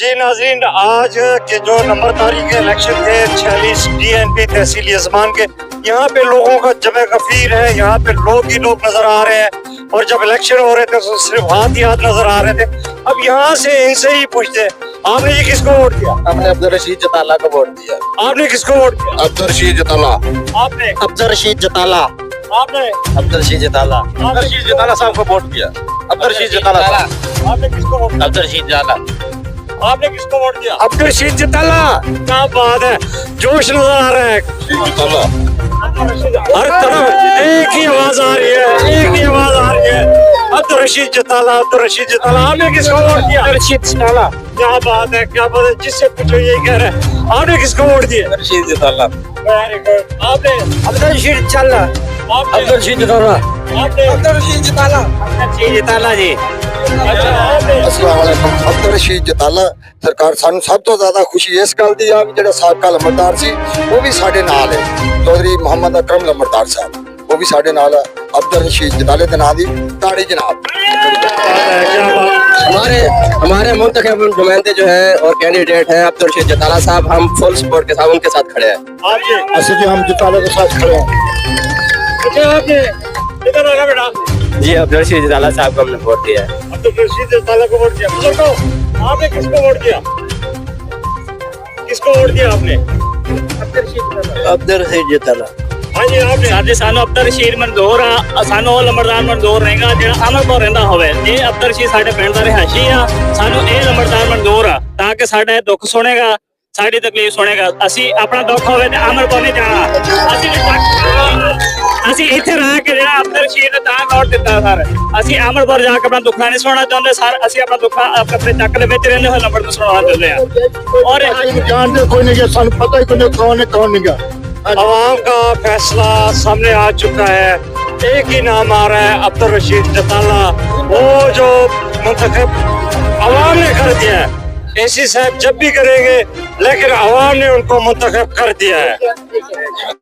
जी नाज़रीन, आज के जो नंबरदारी के इलेक्शन थे 46 DNP तहसील यजमान के, यहाँ पे लोगों का जमे गफीर है। यहाँ पे लोग ही लोग नजर आ रहे हैं और जब इलेक्शन हो रहे थे तो सिर्फ हाथ ही हाथ नजर आ रहे थे। अब यहाँ से इनसे ही पूछते, आपने ये किसको वोट दिया? हमने अब्दुल रशीद जताला को वोट दिया। आपने किसको वोट दिया? अब्दुल रशीद जताला। आपने? अब्दुल रशीद जताला। आपने? अब्दुल रशीद जताला। आपने? रशीद जताला साहब को वोट दिया। अब्दुल रशीद जताला। आपने किसको वोट दिया? अब्दुल रशीद जताला। आपने किसको वोट दिया? अब्दुल रशीद जताला। क्या बात है, जोश नजर आ रहा है। जताला। हर तरफ एक ही आवाज आ रही है, एक ही आवाज आ रही है, अब्दुल रशीद जताला, अब्दुल रशीद जताला। आपने किसको वोट दिया? अब्दुल रशीद जताला। क्या बात है, क्या बात है, जिससे पूछो यही कह रहे हैं। आपने किसको वोट दिया? अब्दुल रशीद जताला। Very good. आपने? अब्दुल रशीद जताला। आपने? अब्दुल रशीद जताला। आपने? अब्दुल रशीद जताला। रशीद जताला जी। अच्छा, आपने? अस्सलाम वालेकुम। अब्दुल रशीद जताला सरकार सानू सब तो ज्यादा खुशी इस गल दी आ जेड़ा साबका लंबरदार सी वो भी साडे नाल है। चौधरी मोहम्मद अकरम लंबरदार साहब वो भी साडे नाल है। अब्दुल रशीद जताले दे नाम दी ताड़ी जनाब। क्या बात। हमारे मुंतखब नुमाइंदे जो है और कैंडिडेट हैं अब्दुल रशीद जताला साहब, हम फुल सपोर्ट के साथ उनके साथ खड़े हैं। आपने? ऐसे जी हम जताले के साथ खड़े हैं। अच्छा, आपने? इधर आना बेटा। जी अब्दुल रशीद जताला साहब को हमने वोट दिया है। अब्दुल रशीद जताला को वोट दिया। बुजुर्गों, आपने किसको वोट दिया? किसको वोट दिया आपने? अब्दुल रशीद जताला। हाँ जी, आपने? ਸਾਡੇ ਸਾਨੂੰ ਅਬਦਰ ਰਸ਼ੀਦ ਮਨਜ਼ੂਰ ਆ, ਸਾਨੂੰ ਉਹ ਲੰਬੜਦਾਰ ਮਨਜ਼ੂਰ ਨਹੀਂਗਾ ਜਿਹੜਾ ਅਮਰਪੁਰ ਰਹਿੰਦਾ ਹੋਵੇ। ਇਹ ਅਬਦਰ ਰਸ਼ੀਦ ਸਾਡੇ ਪਿੰਡ ਦਾ ਰਿਹਾਇਸ਼ੀ ਆ, ਸਾਨੂੰ ਇਹ ਲੰਬੜਦਾਰ ਮਨਜ਼ੂਰ ਆ ਤਾਂ ਕਿ ਸਾਡਾ ਇਹ ਦੁੱਖ ਸੁਣੇਗਾ, ਸਾਡੀ ਤਕਲੀਫ ਸੁਣੇਗਾ। ਅਸੀਂ ਆਪਣਾ ਦੁੱਖ ਹੋਵੇ ਤੇ ਅਮਰਪੁਰ ਨਹੀਂ ਜਾਣਾ। ਅਸੀਂ ਇੱਥੇ ਰਹਿ ਕੇ ਜਿਹੜਾ ਅਬਦਰ ਰਸ਼ੀਦ ਨੇ ਤਾਂ ਵੋਟ ਦਿੱਤਾ ਸਰ। ਅਸੀਂ ਅਮਰਪੁਰ ਜਾ ਕੇ ਆਪਣਾ ਦੁੱਖ ਨਹੀਂ ਸੁਣਾਉਣਾ ਚਾਹੁੰਦੇ ਸਰ। ਅਸੀਂ ਆਪਣਾ ਦੁੱਖ ਆਪਣੇ ਚੱਕ ਦੇ ਵਿੱਚ ਰਹਿੰਦੇ ਹੋਏ ਲੰਬੜ ਨੂੰ ਸੁਣਾਉਣਾ ਚਾਹੁੰਦੇ ਆ। ਔਰ जानते कोई नहीं, सानू पता ही कोई नहीं कौन है कौन नहीं गा। अवाम का फैसला सामने आ चुका है। एक ही नाम आ रहा है, अब्दुल रशीद जताला। वो जो मुंतखब अवाम ने कर दिया है। एसी साहब जब भी करेंगे, लेकिन अवाम ने उनको मुंतखब कर दिया है।